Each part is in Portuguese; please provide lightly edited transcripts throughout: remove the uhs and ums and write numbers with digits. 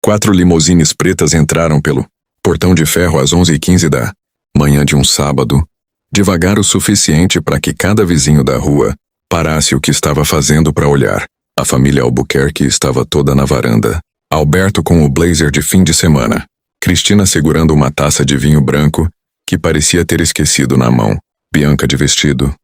4 limusines pretas entraram pelo portão de ferro às 11h15 da manhã de um sábado, devagar o suficiente para que cada vizinho da rua parasse o que estava fazendo para olhar. A família Albuquerque estava toda na varanda. Alberto com o blazer de fim de semana. Cristina segurando uma taça de vinho branco que parecia ter esquecido na mão. Bianca de vestido.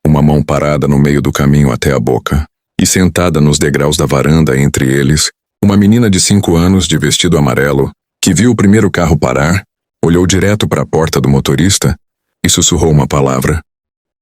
Uma mão parada no meio do caminho até a boca. E sentada nos degraus da varanda entre eles, uma menina de 5 anos de vestido amarelo, que viu o primeiro carro parar, olhou direto para a porta do motorista e sussurrou uma palavra.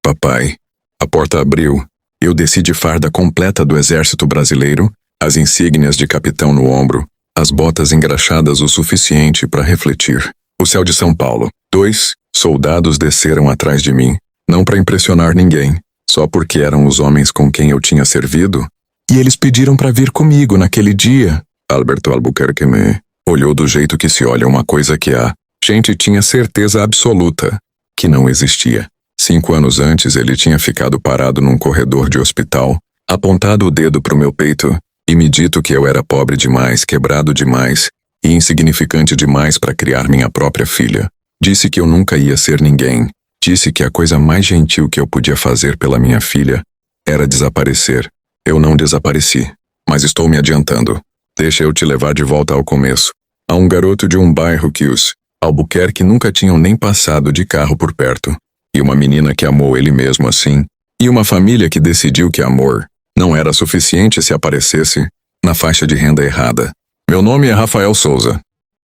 Papai. A porta abriu. Eu desci de farda completa do exército brasileiro, as insígnias de capitão no ombro, as botas engraxadas o suficiente para refletir. O céu de São Paulo. 2 soldados desceram atrás de mim, não para impressionar ninguém, só porque eram os homens com quem eu tinha servido. E eles pediram para vir comigo naquele dia. Alberto Albuquerque me olhou do jeito que se olha uma coisa que a gente tinha certeza absoluta que não existia. 5 anos antes ele tinha ficado parado num corredor de hospital, apontado o dedo pro meu peito e me dito que eu era pobre demais, quebrado demais e insignificante demais para criar minha própria filha. Disse que eu nunca ia ser ninguém. Disse que a coisa mais gentil que eu podia fazer pela minha filha era desaparecer. Eu não desapareci, mas estou me adiantando. Deixa eu te levar de volta ao começo. A um garoto de um bairro que os Albuquerque nunca tinham nem passado de carro por perto. E uma menina que amou ele mesmo assim. E uma família que decidiu que amor não era suficiente se aparecesse na faixa de renda errada. Meu nome é Rafael Souza.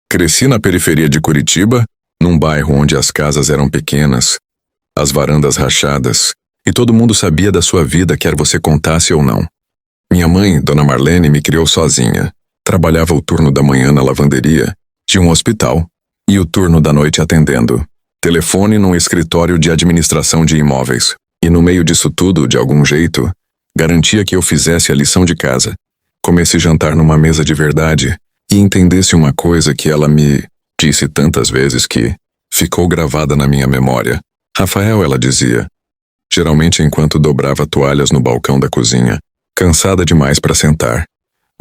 Cresci na periferia de Curitiba, num bairro onde as casas eram pequenas, as varandas rachadas, e todo mundo sabia da sua vida, quer você contasse ou não. Minha mãe, Dona Marlene, me criou sozinha. Trabalhava o turno da manhã na lavanderia de um hospital e o turno da noite atendendo telefone num escritório de administração de imóveis. E no meio disso tudo, de algum jeito, garantia que eu fizesse a lição de casa, comesse jantar numa mesa de verdade e entendesse uma coisa que ela me disse tantas vezes que ficou gravada na minha memória. Rafael, ela dizia, geralmente enquanto dobrava toalhas no balcão da cozinha, cansada demais para sentar,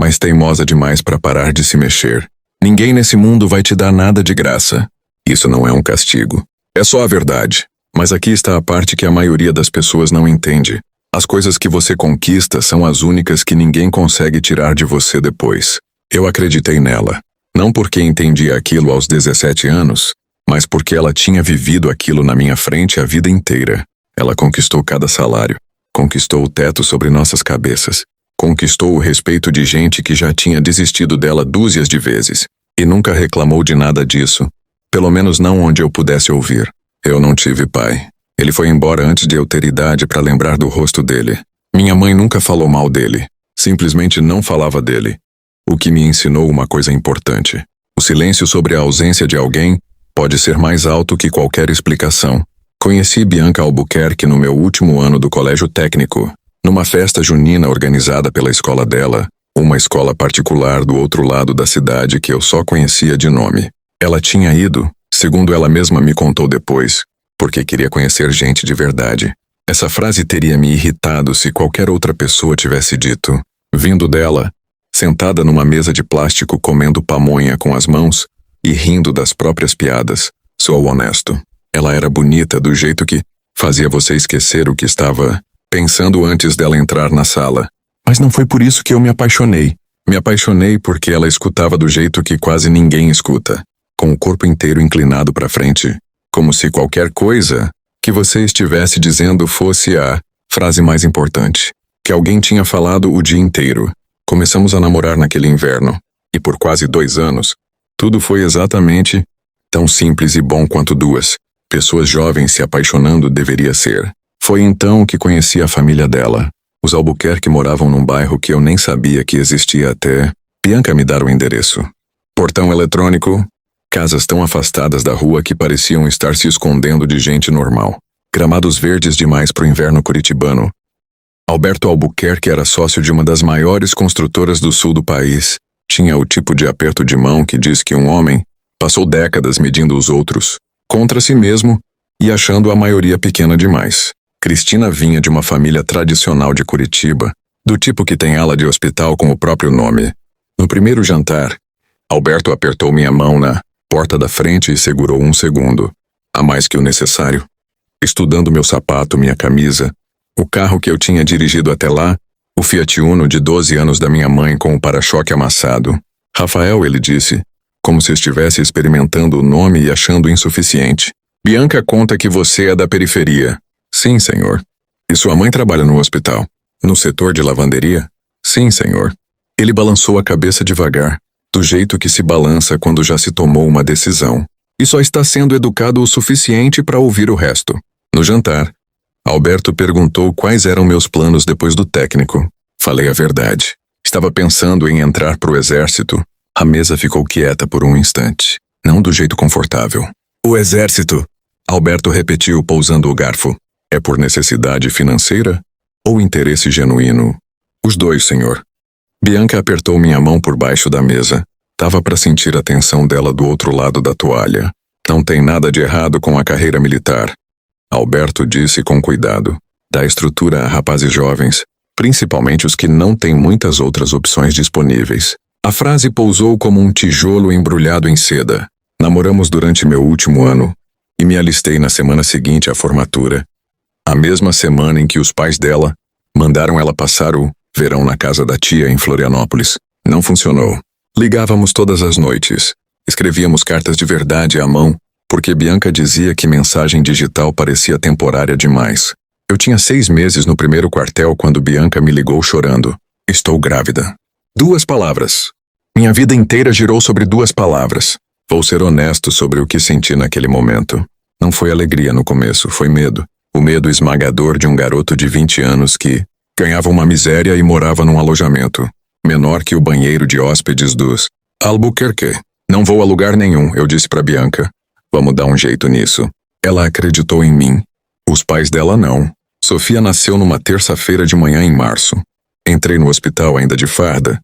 mas teimosa demais para parar de se mexer. Ninguém nesse mundo vai te dar nada de graça. Isso não é um castigo. É só a verdade. Mas aqui está a parte que a maioria das pessoas não entende. As coisas que você conquista são as únicas que ninguém consegue tirar de você depois. Eu acreditei nela. Não porque entendi aquilo aos 17 anos, mas porque ela tinha vivido aquilo na minha frente a vida inteira. Ela conquistou cada salário. Conquistou o teto sobre nossas cabeças. Conquistou o respeito de gente que já tinha desistido dela dúzias de vezes. E nunca reclamou de nada disso. Pelo menos não onde eu pudesse ouvir. Eu não tive pai. Ele foi embora antes de eu ter idade para lembrar do rosto dele. Minha mãe nunca falou mal dele. Simplesmente não falava dele. O que me ensinou uma coisa importante. O silêncio sobre a ausência de alguém pode ser mais alto que qualquer explicação. Conheci Bianca Albuquerque no meu último ano do colégio técnico, numa festa junina organizada pela escola dela, uma escola particular do outro lado da cidade que eu só conhecia de nome. Ela tinha ido, segundo ela mesma me contou depois, porque queria conhecer gente de verdade. Essa frase teria me irritado se qualquer outra pessoa tivesse dito. Vindo dela, sentada numa mesa de plástico comendo pamonha com as mãos e rindo das próprias piadas, sou honesto. Ela era bonita do jeito que fazia você esquecer o que estava pensando antes dela entrar na sala. Mas não foi por isso que eu me apaixonei. Me apaixonei porque ela escutava do jeito que quase ninguém escuta. Com o corpo inteiro inclinado para frente, como se qualquer coisa que você estivesse dizendo fosse a frase mais importante, que alguém tinha falado o dia inteiro. Começamos a namorar naquele inverno, e por quase 2 anos, tudo foi exatamente tão simples e bom quanto 2 pessoas jovens se apaixonando deveria ser. Foi então que conheci a família dela. Os Albuquerque moravam num bairro que eu nem sabia que existia até Bianca me dar o endereço. Portão eletrônico, casas tão afastadas da rua que pareciam estar se escondendo de gente normal. Gramados verdes demais pro inverno curitibano. Alberto Albuquerque era sócio de uma das maiores construtoras do sul do país. Tinha o tipo de aperto de mão que diz que um homem passou décadas medindo os outros, contra si mesmo e achando a maioria pequena demais. Cristina vinha de uma família tradicional de Curitiba, do tipo que tem ala de hospital com o próprio nome. No primeiro jantar, Alberto apertou minha mão na porta da frente e segurou um segundo, a mais que o necessário, estudando meu sapato, minha camisa, o carro que eu tinha dirigido até lá, o Fiat Uno de 12 anos da minha mãe com o para-choque amassado. Rafael, ele disse, como se estivesse experimentando o nome e achando insuficiente. Bianca conta que você é da periferia. Sim, senhor. E sua mãe trabalha no hospital? No setor de lavanderia? Sim, senhor. Ele balançou a cabeça devagar, do jeito que se balança quando já se tomou uma decisão, e só está sendo educado o suficiente para ouvir o resto. No jantar, Alberto perguntou quais eram meus planos depois do técnico. Falei a verdade. Estava pensando em entrar pro exército. A mesa ficou quieta por um instante, não do jeito confortável. O exército, Alberto repetiu pousando o garfo. É por necessidade financeira ou interesse genuíno? Os dois, senhor. Bianca apertou minha mão por baixo da mesa. Tava para sentir a tensão dela do outro lado da toalha. Não tem nada de errado com a carreira militar. Alberto disse com cuidado. Dá estrutura a rapazes jovens, principalmente os que não têm muitas outras opções disponíveis. A frase pousou como um tijolo embrulhado em seda. Namoramos durante meu último ano e me alistei na semana seguinte à formatura. A mesma semana em que os pais dela mandaram ela passar o verão na casa da tia em Florianópolis. Não funcionou. Ligávamos todas as noites. Escrevíamos cartas de verdade à mão, porque Bianca dizia que mensagem digital parecia temporária demais. Eu tinha 6 meses no primeiro quartel quando Bianca me ligou chorando. Estou grávida. 2 palavras. Minha vida inteira girou sobre 2 palavras. Vou ser honesto sobre o que senti naquele momento. Não foi alegria no começo, foi medo. O medo esmagador de um garoto de 20 anos que ganhava uma miséria e morava num alojamento menor que o banheiro de hóspedes dos Albuquerque. Não vou a lugar nenhum, eu disse para Bianca. Vamos dar um jeito nisso. Ela acreditou em mim. Os pais dela não. Sofia nasceu numa terça-feira de manhã em março. Entrei no hospital ainda de farda,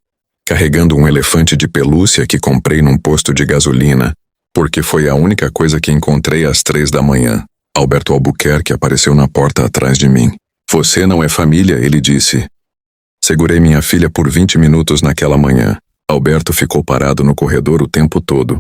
carregando um elefante de pelúcia que comprei num posto de gasolina, porque foi a única coisa que encontrei às 3 da manhã. Alberto Albuquerque apareceu na porta atrás de mim. Você não é família, ele disse. Segurei minha filha por 20 minutos naquela manhã. Alberto ficou parado no corredor o tempo todo,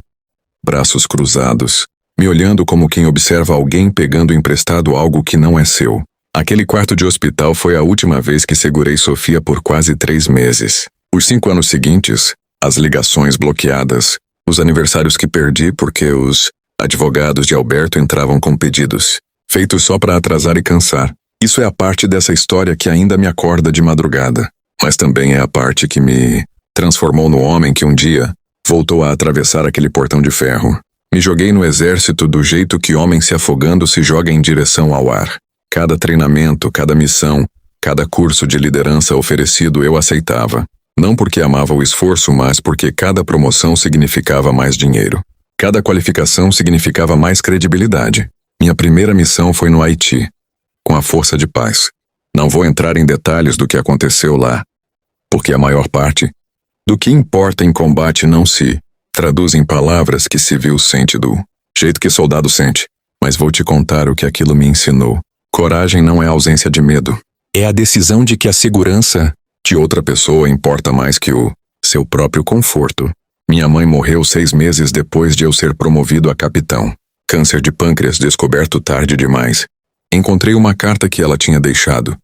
braços cruzados, me olhando como quem observa alguém pegando emprestado algo que não é seu. Aquele quarto de hospital foi a última vez que segurei Sofia por quase 3 meses. Os 5 anos seguintes, as ligações bloqueadas, os aniversários que perdi porque os advogados de Alberto entravam com pedidos, feitos só para atrasar e cansar. Isso é a parte dessa história que ainda me acorda de madrugada, mas também é a parte que me transformou no homem que um dia voltou a atravessar aquele portão de ferro. Me joguei no exército do jeito que homem se afogando se joga em direção ao ar. Cada treinamento, cada missão, cada curso de liderança oferecido eu aceitava. Não porque amava o esforço, mas porque cada promoção significava mais dinheiro. Cada qualificação significava mais credibilidade. Minha primeira missão foi no Haiti, com a Força de Paz. Não vou entrar em detalhes do que aconteceu lá, porque a maior parte do que importa em combate não se traduz em palavras que civil sente do jeito que soldado sente. Mas vou te contar o que aquilo me ensinou. Coragem não é ausência de medo. É a decisão de que a segurança de outra pessoa importa mais que o seu próprio conforto. Minha mãe morreu 6 meses depois de eu ser promovido a capitão. Câncer de pâncreas descoberto tarde demais. Encontrei uma carta que ela tinha deixado,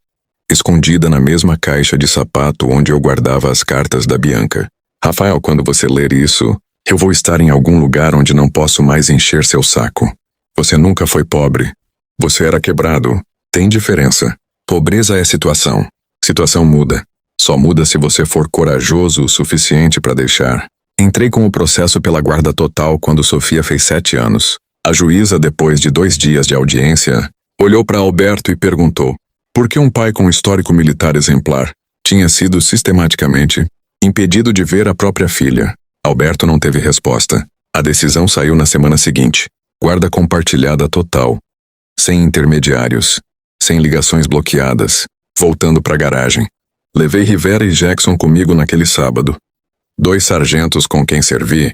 escondida na mesma caixa de sapato onde eu guardava as cartas da Bianca. Rafael, quando você ler isso, eu vou estar em algum lugar onde não posso mais encher seu saco. Você nunca foi pobre. Você era quebrado. Tem diferença. Pobreza é situação. Situação muda. Só muda se você for corajoso o suficiente para deixar. Entrei com o processo pela guarda total quando Sofia fez 7 anos. A juíza, depois de 2 dias de audiência, olhou para Alberto e perguntou por que um pai com histórico militar exemplar tinha sido sistematicamente impedido de ver a própria filha. Alberto não teve resposta. A decisão saiu na semana seguinte. Guarda compartilhada total. Sem intermediários. Sem ligações bloqueadas. Voltando para a garagem. Levei Rivera e Jackson comigo naquele sábado. 2 sargentos com quem servi,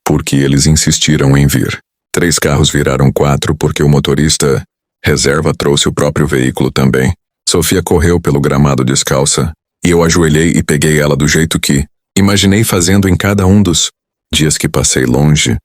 porque eles insistiram em vir. 3 carros viraram 4 porque o motorista reserva trouxe o próprio veículo também. Sofia correu pelo gramado descalça, e eu ajoelhei e peguei ela do jeito que imaginei fazendo em cada um dos Dias que passei longe,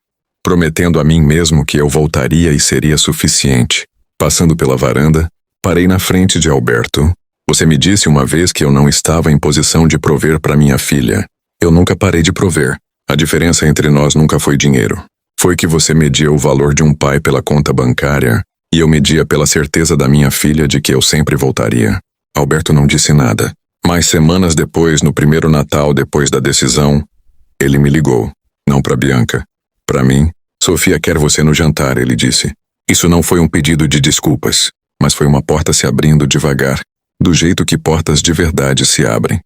prometendo a mim mesmo que eu voltaria e seria suficiente. Passando pela varanda, parei na frente de Alberto. Você me disse uma vez que eu não estava em posição de prover para minha filha. Eu nunca parei de prover. A diferença entre nós nunca foi dinheiro. Foi que você media o valor de um pai pela conta bancária e eu media pela certeza da minha filha de que eu sempre voltaria. Alberto não disse nada. Mas semanas depois, no primeiro Natal depois da decisão, ele me ligou. Não para Bianca. Para mim. Sofia quer você no jantar, ele disse. Isso não foi um pedido de desculpas, mas foi uma porta se abrindo devagar, do jeito que portas de verdade se abrem.